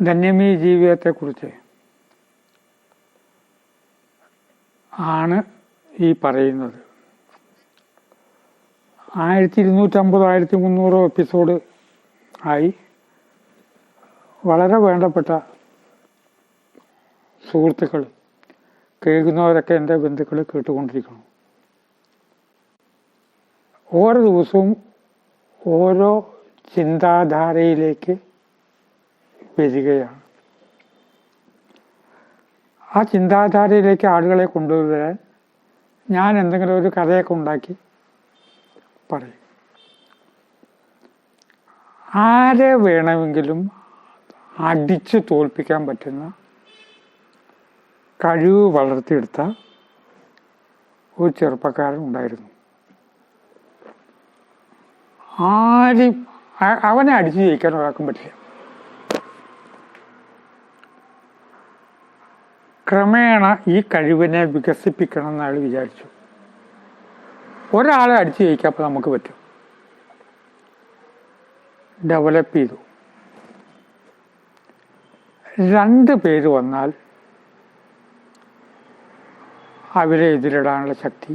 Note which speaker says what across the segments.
Speaker 1: ധന്യമീ ജീവിതത്തെക്കുറിച്ച് ആണ് ഈ പറയുന്നത്. 1250 1300 എപ്പിസോഡ് ആയി വളരെ വേണ്ടപ്പെട്ട സുഹൃത്തുക്കൾ, കേൾക്കുന്നവരൊക്കെ എൻ്റെ ബന്ധുക്കൾ കേട്ടുകൊണ്ടിരിക്കണം. ഓരോ ദിവസവും ഓരോ ചിന്താധാരയിലേക്ക് വരികയാണ്. ആ ചിന്താധാരയിലേക്ക് ആളുകളെ കൊണ്ടുവരാൻ ഞാൻ എന്തെങ്കിലും ഒരു കഥയൊക്കെ ഉണ്ടാക്കി പറയും. ആരെ വേണമെങ്കിലും അടിച്ചു തോൽപ്പിക്കാൻ പറ്റുന്ന കഴിവ് വളർത്തിയെടുത്ത ഒരു ചെറുപ്പക്കാരൻ ഉണ്ടായിരുന്നു. ആരും അവനെ അടിച്ചു ജയിക്കാൻ ഒരാൾക്കും പറ്റില്ല. ക്രമേണ ഈ കഴിവിനെ വികസിപ്പിക്കണം എന്ന് അയാൾ വിചാരിച്ചു. ഒരാളെ അടിച്ചു ജയിക്കാപ്പോൾ നമുക്ക് പറ്റും. ഡെവലപ്പ് ചെയ്തു. 2 പേര് വന്നാൽ അവരെ എതിരിടാനുള്ള ശക്തി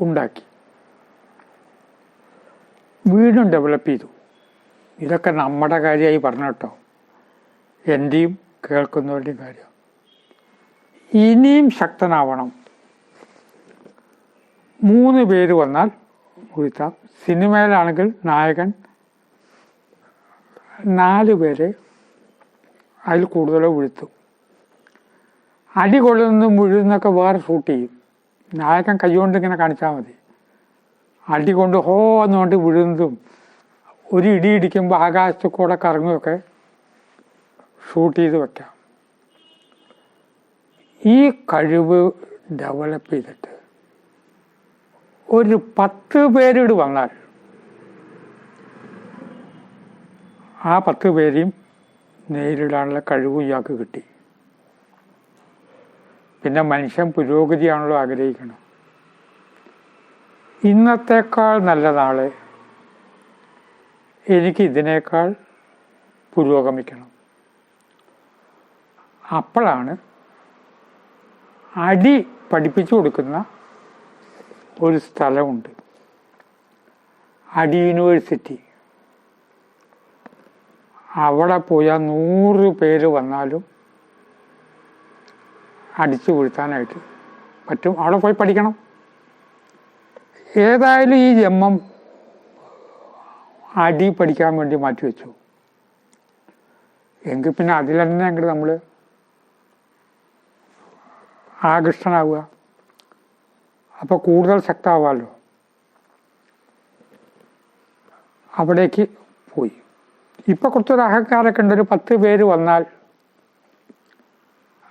Speaker 1: ഉണ്ടാക്കി. വീണ്ടും ഡെവലപ്പ് ചെയ്തു. ഇതൊക്കെ നമ്മുടെ കാര്യമായി പറഞ്ഞു കേട്ടോ, എൻ്റെയും കേൾക്കുന്നവരുടെയും കാര്യം. ഇനിയും ശക്തനാവണം. 3 പേര് വന്നാൽ വീഴ്ത്താം. സിനിമയിലാണെങ്കിൽ നായകൻ 4 പേരെ അതിൽ കൂടുതലോ വീഴ്ത്തും. അടി കൊള്ളുന്നതും വീഴുന്നൊക്കെ വേറെ ഷൂട്ട് ചെയ്യും. നായകൻ കൈകൊണ്ട് ഇങ്ങനെ കാണിച്ചാൽ മതി. അടി കൊണ്ട് ഹോ എന്നുകൊണ്ട് വീഴുന്നതും ഒരു ഇടി ഇടിക്കുമ്പോൾ ആകാശത്ത് കൂടെ കറങ്ങുമൊക്കെ ഷൂട്ട് ചെയ്ത് വെക്കാം. ഈ കഴിവ് ഡെവലപ്പ് ചെയ്തിട്ട് ഒരു 10 പേരോട് വന്നാൽ ആ 10 പേരെയും നേരിടാനുള്ള കഴിവ് ഇയാൾക്ക് കിട്ടി. പിന്നെ മനുഷ്യൻ പുരോഗതിയാണല്ലോ ആഗ്രഹിക്കണം. ഇന്നത്തേക്കാൾ നല്ല നാളെ എനിക്ക് ഇതിനേക്കാൾ പുരോഗമിക്കണം. അപ്പോഴാണ് അടി പഠിപ്പിച്ചു കൊടുക്കുന്ന ഒരു സ്ഥലമുണ്ട്, അടി യൂണിവേഴ്സിറ്റി. അവിടെ പോയാൽ 100 പേര് വന്നാലും അടിച്ചു വീഴ്ത്താനായിട്ട് പറ്റും. അവിടെ പോയി പഠിക്കണം. ഏതായാലും ഈ ജന്മം അടി പഠിക്കാൻ വേണ്ടി മാറ്റിവെച്ചു എങ്കിൽ പിന്നെ അതിൽ തന്നെ അങ്ങോട്ട് നമ്മൾ ആകൃഷ്ടനാവുക. അപ്പോൾ കൂടുതൽ ശക്തമാവാമല്ലോ. അവിടേക്ക് പോയി. ഇപ്പം കുറച്ചൊരു അഹങ്കാരമൊക്കെ ഉണ്ട്. ഒരു 10 പേര് വന്നാൽ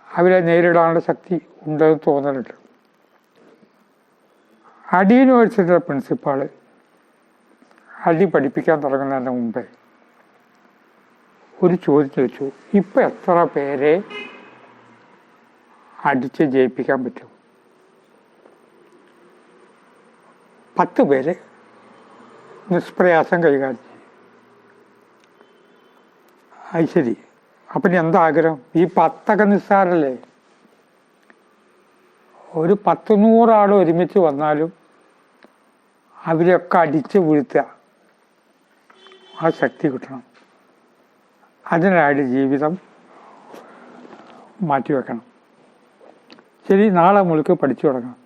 Speaker 1: അവരെ നേരിടാനുള്ള ശക്തി ഉണ്ടെന്ന് തോന്നലുണ്ട്. അടി യൂണിവേഴ്സിറ്റിയുടെ പ്രിൻസിപ്പാള് അടി പഠിപ്പിക്കാൻ തുടങ്ങുന്നതിന് മുമ്പേ ഒരു ചോദ്യം ചോദിച്ചു, ഇപ്പം എത്ര പേരെ അടിച്ച് ജയിപ്പിക്കാൻ പറ്റും? 10 പേര് നിഷ്പ്രയാസം കൈകാര്യം ചെയ്യും. അത് ശരി. അപ്പം ഇനി എന്താ ആഗ്രഹം? ഈ 10 നിസ്സാരല്ലേ? ഒരു 100 ആൾ ഒരുമിച്ച് വന്നാലും അവരെയൊക്കെ അടിച്ച് വീഴ്ത്തുക, ആ ശക്തി കിട്ടണം. അതിനായിട്ട് ജീവിതം മാറ്റിവെക്കണം. ശരി, നാളെ മുഴുക്ക് പഠിച്ചു തുടങ്ങാം.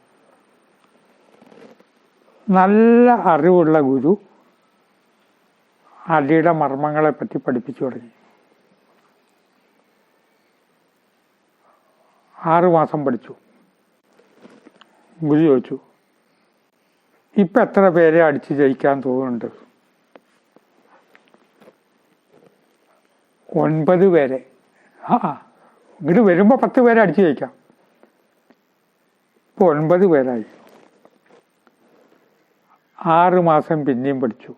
Speaker 1: നല്ല അറിവുള്ള ഗുരു അടിയുടെ മർമ്മങ്ങളെപ്പറ്റി പഠിപ്പിച്ചു തുടങ്ങി. 6 മാസം പഠിച്ചു. ഗുരു ചോദിച്ചു, ഇപ്പം എത്ര പേരെ അടിച്ച് ജയിക്കാൻ തോന്നുന്നുണ്ട്? 9 പേരെ. ഇങ്ങോട്ട് വരുമ്പോൾ 10 പേരെ അടിച്ച് ജയിക്കാം. ഇപ്പോൾ 9 പേരായി. 6 മാസം പിന്നെയും പഠിച്ചു.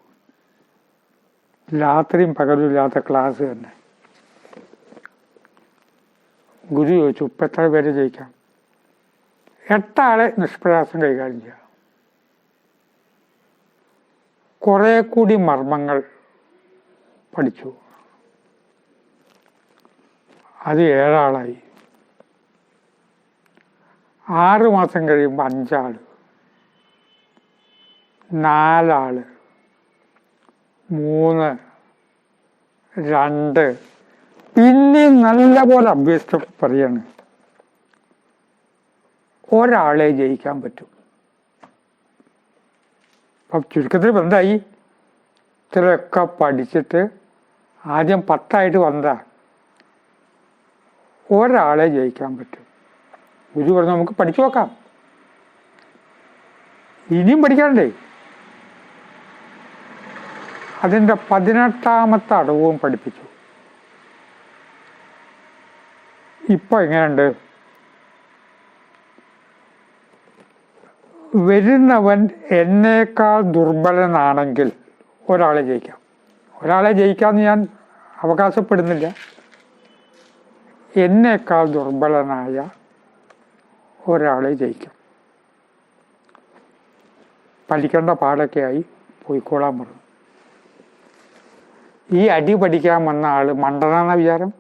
Speaker 1: രാത്രിയും പകലും ഇല്ലാത്ത ക്ലാസ് തന്നെ. ഗുരു ചോദിച്ചു, ഇപ്പം എത്ര പേരെ ജയിക്കാം? 8 ആളെ നിഷ്പ്രയാസം കൈകാര്യം ചെയ്യാം. കുറേ കൂടി മർമ്മങ്ങൾ പഠിച്ചു. അത് 7 ആളായി. 6 മാസം കഴിയുമ്പോൾ 5 ആൾ, 4 ആൾ, 3, 2. പിന്നെയും നല്ലപോലെ അഭ്യസിച്ചപ്പോൾ പറയാണ് ഒരാളെ ജയിക്കാൻ പറ്റും. അപ്പം ചുരുക്കത്തിൽ എന്തായി, ഇത്രയൊക്കെ പഠിച്ചിട്ട് ആദ്യം 10 വന്നതാ, ഒരാളെ ജയിക്കാൻ പറ്റും. ഗുരു പറഞ്ഞു നമുക്ക് പഠിച്ചു നോക്കാം, ഇനിയും പഠിക്കാണ്ടേ. അതിൻ്റെ 18ാമത്തെ അടവും പഠിപ്പിച്ചു. ഇപ്പം എങ്ങനെയുണ്ട്? വരുന്നവൻ എന്നേക്കാൾ ദുർബലനാണെങ്കിൽ ഒരാളെ ജയിക്കാം. ഒരാളെ ജയിക്കാമെന്ന് ഞാൻ അവകാശപ്പെടുന്നില്ല. എന്നേക്കാൾ ദുർബലനായ ഒരാളെ ജയിക്കാം. പഠിക്കേണ്ട പാടൊക്കെയായി പോയിക്കോളാൻ പറഞ്ഞു. ഈ അടി പഠിക്കാൻ വന്ന ആൾ മണ്ടനാന്ന വിചാരം?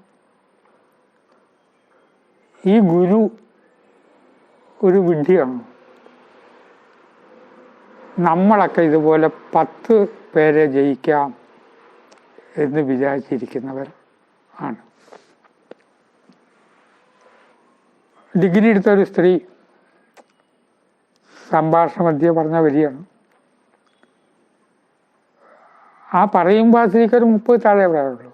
Speaker 1: ഈ ഗുരു ഒരു വിഡ്ഢിയാണ്. നമ്മളൊക്കെ ഇതുപോലെ 10 പേരെ ജയിക്കാം എന്ന് വിചാരിച്ചിരിക്കുന്നവർ ആണ്. ഡിഗ്രി എടുത്തൊരു സ്ത്രീ സംഭാഷണ മധ്യേ പറഞ്ഞ വരികയാണ്. ആ പറയുമ്പോൾ ആ സ്ത്രീക്ക് ഒരു 30 താഴെ പറയാറുള്ളൂ.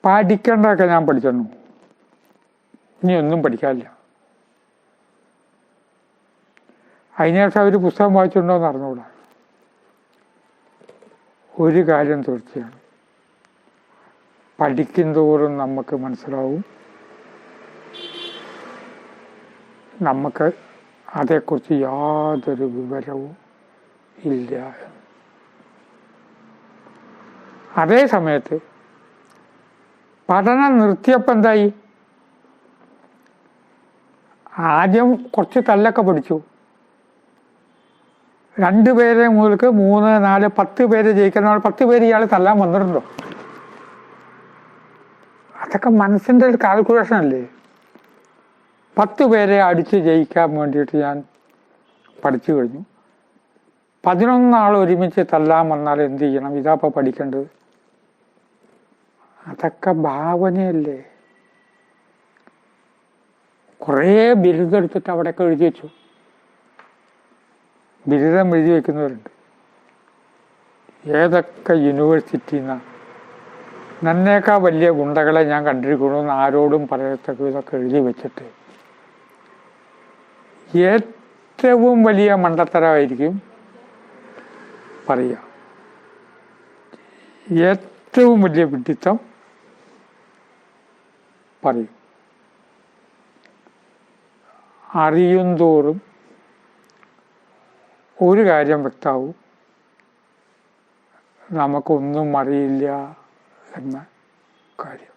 Speaker 1: പഠിക്കേണ്ടതൊക്കെ ഞാൻ പഠിച്ചു, ഇനി ഒന്നും പഠിക്കാനില്ല. അതിനുശേഷം അവർ പുസ്തകം വായിച്ചിട്ടുണ്ടോ എന്ന് അറിഞ്ഞുകൂടാ. ഒരു കാര്യം തീർച്ചയാണ്, പഠിക്കും തോറും നമുക്ക് മനസ്സിലാവും നമുക്ക് അതേക്കുറിച്ച് യാതൊരു വിവരവും ഇല്ല. അതേ സമയത്ത് പഠനം നിർത്തിയപ്പോൾ എന്തായി? ആദ്യം കുറച്ച് തല്ലൊക്കെ പഠിച്ചു. 2 പേരെ മുതൽക്ക് 3, 4, 10 പേര് ജയിക്കുന്ന 10 പേര് ഇയാൾ തല്ലാൻ വന്നിട്ടുണ്ടോ? അതൊക്കെ മനസ്സിൻ്റെ ഒരു കാൽക്കുലേഷൻ അല്ലേ. 10 പേരെ അടിച്ച് ജയിക്കാൻ വേണ്ടിയിട്ട് ഞാൻ പഠിച്ചു കഴിഞ്ഞു. 11 ആൾ ഒരുമിച്ച് തല്ലാൻ വന്നാൽ എന്ത് ചെയ്യണം? ഇതാപ്പോൾ പഠിക്കേണ്ടത്. അതൊക്കെ ഭാവനയല്ലേ. കുറേ ബിരുദം എടുത്തിട്ട് അവിടെയൊക്കെ എഴുതി വെച്ചു. ബിരുദം എഴുതി വയ്ക്കുന്നവരുണ്ട്. ഏതൊക്കെ യൂണിവേഴ്സിറ്റിന്നാണ്. നന്നേക്കാൾ വലിയ ഗുണ്ടകളെ ഞാൻ കണ്ടിരിക്കണമെന്ന് ആരോടും പറയത്തക്ക ഇതൊക്കെ എഴുതി വെച്ചിട്ട് ഏറ്റവും വലിയ മണ്ടത്തരമായിരിക്കും പറയുക. ഏറ്റവും വലിയ വിഡ്ഢിത്തം പറയും. അറിയുന്തോറും ഒരു കാര്യം വ്യക്തമാവും, നമുക്കൊന്നും അറിയില്ല എന്ന കാര്യം.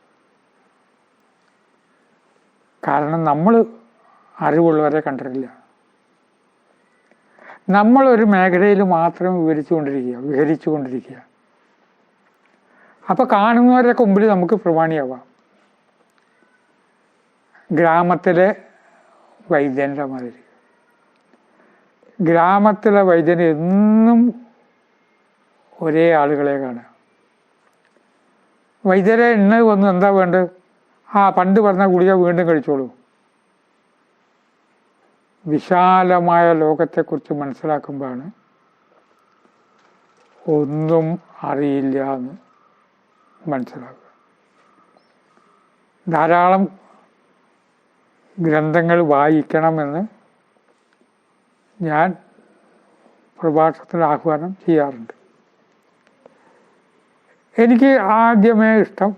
Speaker 1: കാരണം നമ്മൾ അറിവുള്ളവരെ കണ്ടിട്ടില്ല. നമ്മളൊരു മേഖലയിൽ മാത്രം വിഹരിച്ചു കൊണ്ടിരിക്കുക. അപ്പോൾ കാണുന്നവരൊക്കെ മുമ്പിൽ നമുക്ക് പ്രമാണിയാവാം. ഗ്രാമത്തിലെ വൈദ്യൻ്റെ മാതിരി. ഗ്രാമത്തിലെ വൈദ്യന് എന്നും ഒരേ ആളുകളെ കാണുക. വൈദ്യരെ ഇന്ന് വന്ന് എന്താ വേണ്ടത്? പണ്ട് പറഞ്ഞ ഗുളിക വീണ്ടും കഴിച്ചോളൂ. വിശാലമായ ലോകത്തെക്കുറിച്ച് മനസ്സിലാക്കുമ്പോഴാണ് ഒന്നും അറിയില്ല എന്ന് മനസ്സിലാക്കുക. ധാരാളം ഗ്രന്ഥങ്ങൾ വായിക്കണമെന്ന് ഞാൻ പ്രഭാഷണത്തിൽ ആഹ്വാനം ചെയ്യാറുണ്ട്. എനിക്ക് ആദ്യമേ ഇഷ്ടം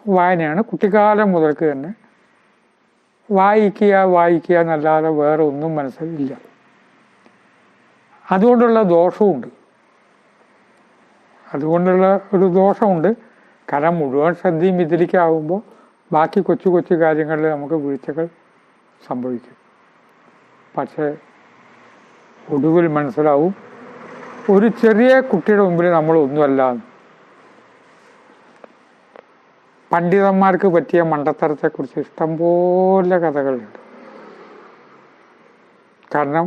Speaker 1: വായനയാണ്. കുട്ടിക്കാലം മുതൽക്ക് തന്നെ വായിക്കുക എന്നല്ലാതെ വേറെ ഒന്നും മനസ്സിലില്ല. അതുകൊണ്ടുള്ള ദോഷമുണ്ട്. ഒരു ദോഷമുണ്ട്. കാരണം മുഴുവൻ ശ്രദ്ധയും ഇതിലേക്കാവുമ്പോൾ ബാക്കി കൊച്ചു കൊച്ചു കാര്യങ്ങളിൽ നമുക്ക് വീഴ്ചകൾ സംഭവിക്കും. പക്ഷേ ഒടുവിൽ മനസ്സിലാവും ഒരു ചെറിയ കുട്ടിയുടെ മുമ്പിൽ നമ്മളൊന്നുമല്ല. പണ്ഡിതന്മാർക്ക് പറ്റിയ മണ്ടത്തരത്തെക്കുറിച്ച് ഇഷ്ടംപോലെ കഥകളുണ്ട്. കാരണം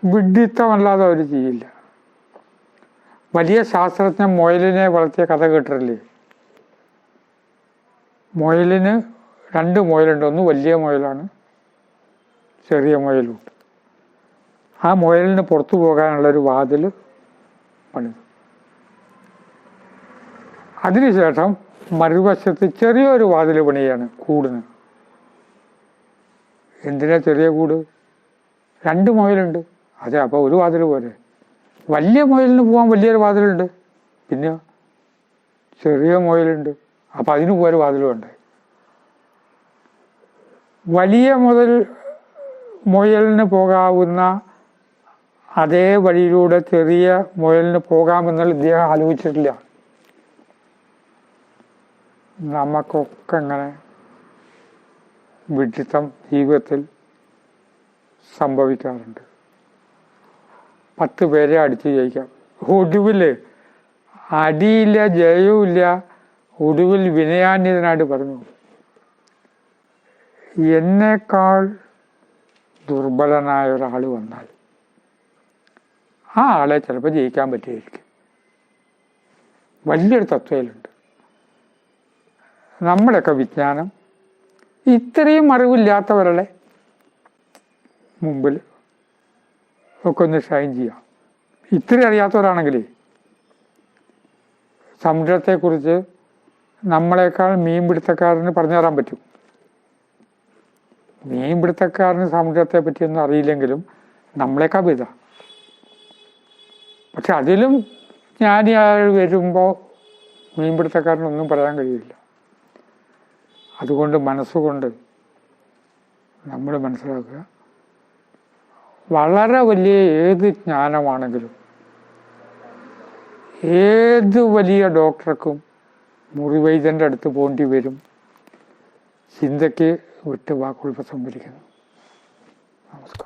Speaker 1: വിഡ്ഢിത്തമല്ലാതെ അവർ ചെയ്യില്ല. വലിയ ശാസ്ത്രജ്ഞൻ മുയലിനെ വളർത്തിയ കഥ കേട്ടിട്ടില്ലേ? മുയലിന് 2 മുയലുണ്ട്. ഒന്ന് വലിയ മുയലാണ്, ചെറിയ മുയലുണ്ട്. ആ മുയലിന് പുറത്തു പോകാനുള്ളൊരു വാതിൽ പണിതു. അതിനുശേഷം മറുവശത്ത് ചെറിയൊരു വാതിൽ പണിയാണ് കൂടിന്. എന്തിനാ ചെറിയ കൂട്? 2 മുയലുണ്ട്. അതെ, അപ്പോൾ ഒരു വാതിൽ പോരെ. വലിയ മുയലിന് പോകാൻ വലിയൊരു വാതിലുണ്ട്, പിന്നെ ചെറിയ മുയലുണ്ട്, അപ്പം അതിന് പോയൊരു വാതിലും ഉണ്ട്. വലിയ മുയലിന് പോകാവുന്ന അതേ വഴിയിലൂടെ ചെറിയ മുയലിന് പോകാമെന്നുള്ള ഇദ്ദേഹം ആലോചിച്ചിട്ടില്ല. നമുക്കൊക്കെ ഇങ്ങനെ വിഡ്ഢിത്തം ജീവിതത്തിൽ സംഭവിക്കാറുണ്ട്. 10 പേരെ അടിച്ച് ജയിക്കാം. ഒടുവിൽ അടിയില്ല, ജയവുമില്ല. ഒടുവിൽ വിനയാന്യതനായിട്ട് പറഞ്ഞു, എന്നേക്കാൾ ദുർബലനായ ഒരാൾ വന്നാൽ ആ ആളെ ചിലപ്പോൾ ജയിക്കാൻ പറ്റുമായിരിക്കും. വലിയൊരു തത്വയിലുണ്ട്. നമ്മുടെയൊക്കെ വിജ്ഞാനം ഇത്രയും അറിവില്ലാത്തവരുടെ മുമ്പിൽ ഒക്കെ ഒന്ന് ഷൈൻ ചെയ്യാം. ഇത്രയും അറിയാത്തവരാണെങ്കിലേ സമുദ്രത്തെക്കുറിച്ച് നമ്മളെക്കാൾ മീൻപിടുത്തക്കാരന് പറഞ്ഞു തരാൻ പറ്റും. മീൻപിടുത്തക്കാരന് സമുദ്രത്തെ പറ്റിയൊന്നും അറിയില്ലെങ്കിലും നമ്മളെക്കാൾ ഇതാ. പക്ഷെ അതിലും ജ്ഞാനിയാൾ വരുമ്പോൾ മീൻപിടുത്തക്കാരനൊന്നും പറയാൻ കഴിയില്ല. അതുകൊണ്ട് മനസ്സുകൊണ്ട് നമ്മൾ മനസ്സിലാക്കുക, വളരെ വലിയ ഏത് ജ്ഞാനമാണെങ്കിലും ഏത് വലിയ ഡോക്ടർക്കും മുറിവൈദ്യൻ്റെ അടുത്ത് പോകേണ്ടി വരും. ചിന്തയ്ക്ക് വിട്ട് വാക്കുകൾ സംഭരിക്കുന്നു. നമസ്കാരം.